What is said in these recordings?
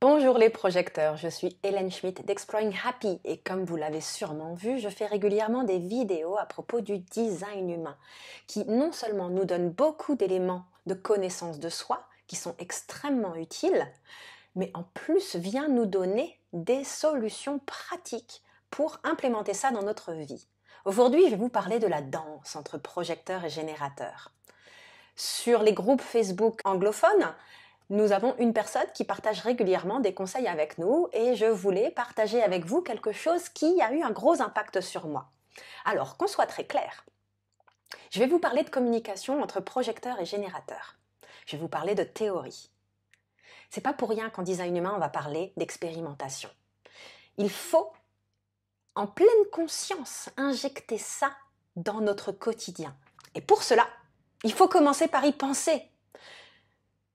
Bonjour les projecteurs, je suis Hélène Schmidt d'Exploring Happy et comme vous l'avez sûrement vu, je fais régulièrement des vidéos à propos du design humain qui non seulement nous donne beaucoup d'éléments de connaissance de soi qui sont extrêmement utiles, mais en plus vient nous donner des solutions pratiques pour implémenter ça dans notre vie. Aujourd'hui, je vais vous parler de la danse entre projecteurs et générateurs. Sur les groupes Facebook anglophones, nous avons une personne qui partage régulièrement des conseils avec nous et je voulais partager avec vous quelque chose qui a eu un gros impact sur moi. Alors, qu'on soit très clair, je vais vous parler de communication entre projecteurs et générateurs. Je vais vous parler de théorie. C'est pas pour rien qu'en design humain, on va parler d'expérimentation. Il faut, en pleine conscience, injecter ça dans notre quotidien. Et pour cela, il faut commencer par y penser.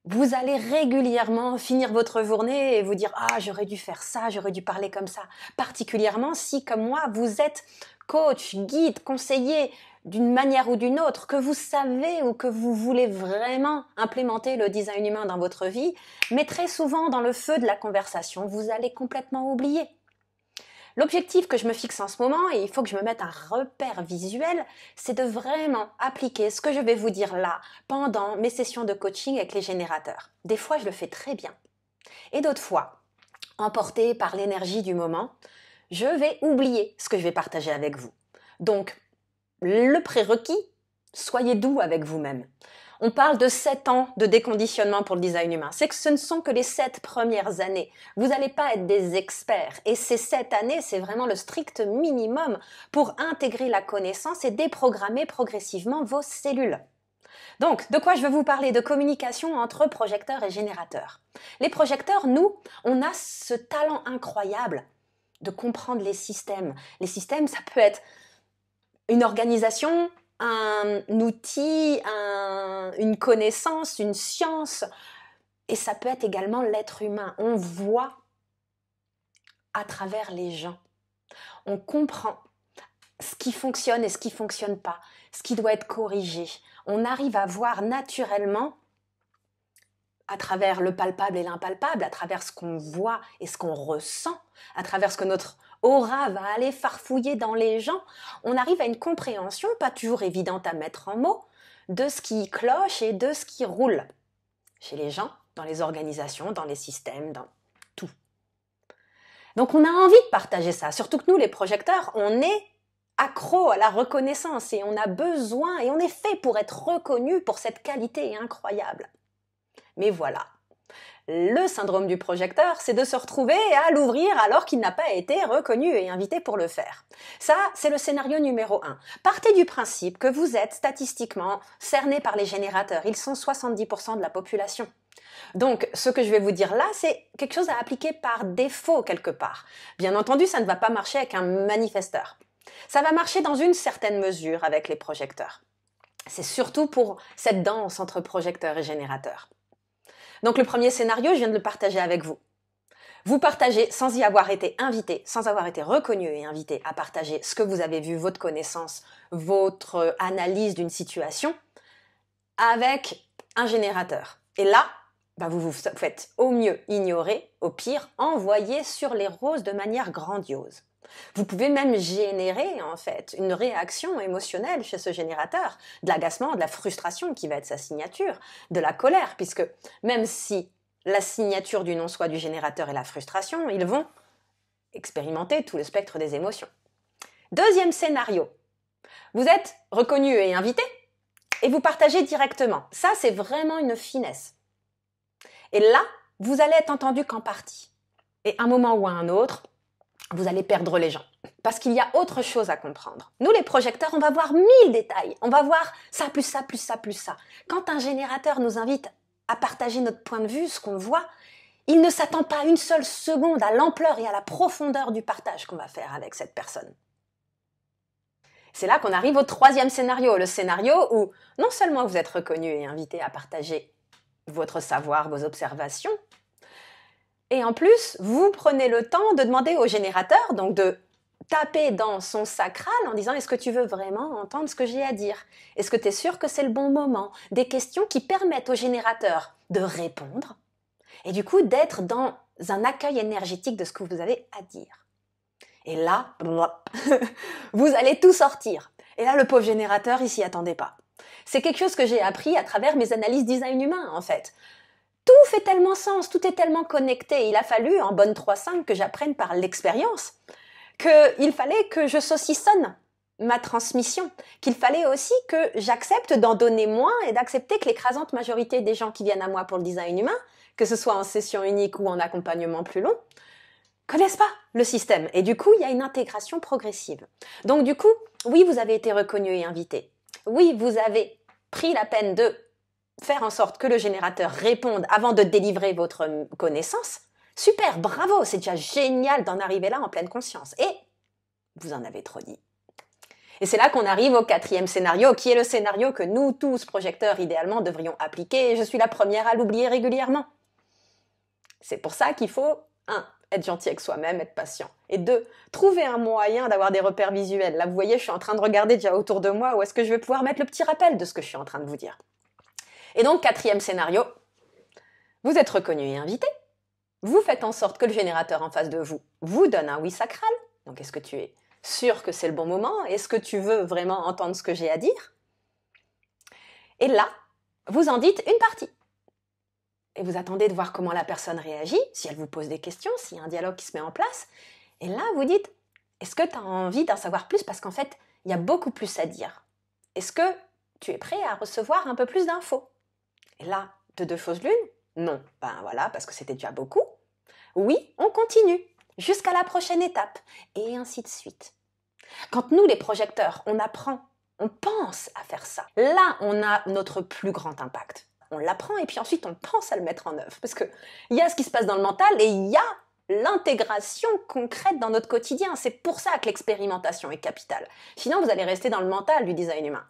Vous allez régulièrement finir votre journée et vous dire « Ah, j'aurais dû faire ça, j'aurais dû parler comme ça ». Particulièrement si, comme moi, vous êtes coach, guide, conseiller d'une manière ou d'une autre, que vous savez ou que vous voulez vraiment implémenter le design humain dans votre vie, mais très souvent dans le feu de la conversation, vous allez complètement oublier. L'objectif que je me fixe en ce moment, et il faut que je me mette un repère visuel, c'est de vraiment appliquer ce que je vais vous dire là pendant mes sessions de coaching avec les générateurs. Des fois, je le fais très bien. Et d'autres fois, emporté par l'énergie du moment, je vais oublier ce que je vais partager avec vous. Donc, le prérequis, soyez doux avec vous-même. On parle de 7 ans de déconditionnement pour le design humain. C'est que ce ne sont que les 7 premières années. Vous n'allez pas être des experts. Et ces 7 années, c'est vraiment le strict minimum pour intégrer la connaissance et déprogrammer progressivement vos cellules. Donc, de quoi je veux vous parler? De communication entre projecteurs et générateurs. Les projecteurs, nous, on a ce talent incroyable de comprendre les systèmes. Les systèmes, ça peut être une organisation, un outil, une connaissance, une science, et ça peut être également l'être humain. On voit à travers les gens. On comprend ce qui fonctionne et ce qui ne fonctionne pas, ce qui doit être corrigé. On arrive à voir naturellement, à travers le palpable et l'impalpable, à travers ce qu'on voit et ce qu'on ressent, à travers ce que notre aura va aller farfouiller dans les gens, on arrive à une compréhension, pas toujours évidente à mettre en mots, de ce qui cloche et de ce qui roule chez les gens, dans les organisations, dans les systèmes, dans tout. Donc on a envie de partager ça, surtout que nous, les projecteurs, on est accro à la reconnaissance et on a besoin, et on est fait pour être reconnu pour cette qualité incroyable. Mais voilà. Le syndrome du projecteur, c'est de se retrouver à l'ouvrir alors qu'il n'a pas été reconnu et invité pour le faire. Ça, c'est le scénario numéro 1. Partez du principe que vous êtes statistiquement cerné par les générateurs. Ils sont 70% de la population. Donc, ce que je vais vous dire là, c'est quelque chose à appliquer par défaut quelque part. Bien entendu, ça ne va pas marcher avec un manifesteur. Ça va marcher dans une certaine mesure avec les projecteurs. C'est surtout pour cette danse entre projecteurs et générateurs. Donc le premier scénario, je viens de le partager avec vous. Vous partagez sans y avoir été invité, sans avoir été reconnu et invité à partager ce que vous avez vu, votre connaissance, votre analyse d'une situation avec un générateur. Et là, vous vous faites au mieux ignorer, au pire envoyer sur les roses de manière grandiose. Vous pouvez même générer en fait une réaction émotionnelle chez ce générateur, de l'agacement, de la frustration qui va être sa signature, de la colère, puisque même si la signature du non-soi du générateur est la frustration, ils vont expérimenter tout le spectre des émotions. Deuxième scénario, vous êtes reconnu et invité et vous partagez directement. Ça, c'est vraiment une finesse. Et là, vous allez être entendu qu'en partie. Et à un moment ou à un autre, vous allez perdre les gens. Parce qu'il y a autre chose à comprendre. Nous, les projecteurs, on va voir 1000 détails. On va voir ça, plus ça, plus ça, plus ça. Quand un générateur nous invite à partager notre point de vue, ce qu'on voit, il ne s'attend pas une seule seconde à l'ampleur et à la profondeur du partage qu'on va faire avec cette personne. C'est là qu'on arrive au troisième scénario. Le scénario où non seulement vous êtes reconnu et invité à partager votre savoir, vos observations, et en plus, vous prenez le temps de demander au générateur, donc de taper dans son sacral en disant « Est-ce que tu veux vraiment entendre ce que j'ai à dire? Est-ce que tu es sûr que c'est le bon moment ?» Des questions qui permettent au générateur de répondre et du coup d'être dans un accueil énergétique de ce que vous avez à dire. Et là, vous allez tout sortir. Et là, le pauvre générateur, il s'y attendait pas. C'est quelque chose que j'ai appris à travers mes analyses design humain, en fait. Tout fait tellement sens, tout est tellement connecté. Il a fallu, en bonne 3-5, que j'apprenne par l'expérience, qu'il fallait que je saucissonne ma transmission, qu'il fallait aussi que j'accepte d'en donner moins et d'accepter que l'écrasante majorité des gens qui viennent à moi pour le design humain, que ce soit en session unique ou en accompagnement plus long, connaissent pas le système. Et du coup, il y a une intégration progressive. Donc du coup, oui, vous avez été reconnu et invité. Oui, vous avez pris la peine de faire en sorte que le générateur réponde avant de délivrer votre connaissance. Super, bravo, c'est déjà génial d'en arriver là en pleine conscience. Et vous en avez trop dit. Et c'est là qu'on arrive au 4e scénario, qui est le scénario que nous, tous, projecteurs, idéalement, devrions appliquer, et je suis la première à l'oublier régulièrement. C'est pour ça qu'il faut, 1, être gentil avec soi-même, être patient. Et 2, trouver un moyen d'avoir des repères visuels. Là, vous voyez, je suis en train de regarder déjà autour de moi où est-ce que je vais pouvoir mettre le petit rappel de ce que je suis en train de vous dire. Et donc, 4e scénario, vous êtes reconnu et invité. Vous faites en sorte que le générateur en face de vous vous donne un oui sacral. Donc, est-ce que tu es sûr que c'est le bon moment? Est-ce que tu veux vraiment entendre ce que j'ai à dire? Et là, vous en dites une partie. Et vous attendez de voir comment la personne réagit, si elle vous pose des questions, s'il y a un dialogue qui se met en place. Et là, vous dites, est-ce que tu as envie d'en savoir plus? Parce qu'en fait, il y a beaucoup plus à dire. Est-ce que tu es prêt à recevoir un peu plus d'infos? Et là, de 2 choses l'une, non. Ben voilà, parce que c'était déjà beaucoup. Oui, on continue, jusqu'à la prochaine étape, et ainsi de suite. Quand nous, les projecteurs, on apprend, on pense à faire ça, là, on a notre plus grand impact. On l'apprend et puis ensuite, on pense à le mettre en œuvre. Parce qu'il y a ce qui se passe dans le mental et il y a l'intégration concrète dans notre quotidien. C'est pour ça que l'expérimentation est capitale. Sinon, vous allez rester dans le mental du design humain.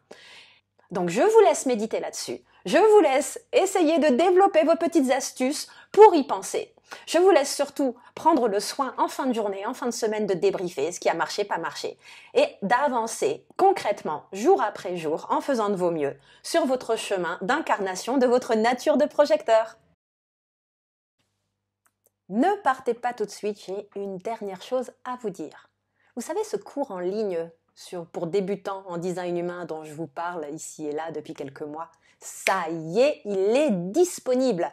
Donc, je vous laisse méditer là-dessus. Je vous laisse essayer de développer vos petites astuces pour y penser. Je vous laisse surtout prendre le soin en fin de journée, en fin de semaine de débriefer ce qui a marché, pas marché et d'avancer concrètement, jour après jour, en faisant de vos mieux sur votre chemin d'incarnation de votre nature de projecteur. Ne partez pas tout de suite, j'ai une dernière chose à vous dire. Vous savez, ce cours en ligne pour débutants en design humain dont je vous parle ici et là depuis quelques mois, ça y est, il est disponible.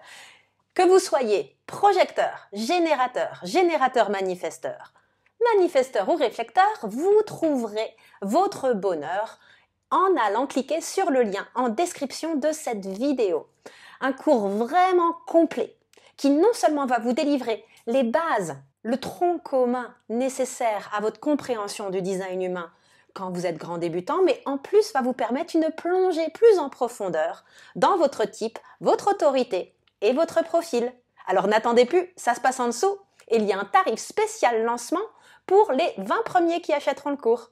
Que vous soyez projecteur, générateur manifesteur, manifesteur ou réflecteur, vous trouverez votre bonheur en allant cliquer sur le lien en description de cette vidéo. Un cours vraiment complet qui non seulement va vous délivrer les bases, le tronc commun nécessaire à votre compréhension du design humain quand vous êtes grand débutant, mais en plus va vous permettre une plongée plus en profondeur dans votre type, votre autorité et votre profil. Alors n'attendez plus, ça se passe en dessous et il y a un tarif spécial lancement pour les 20 premiers qui achèteront le cours.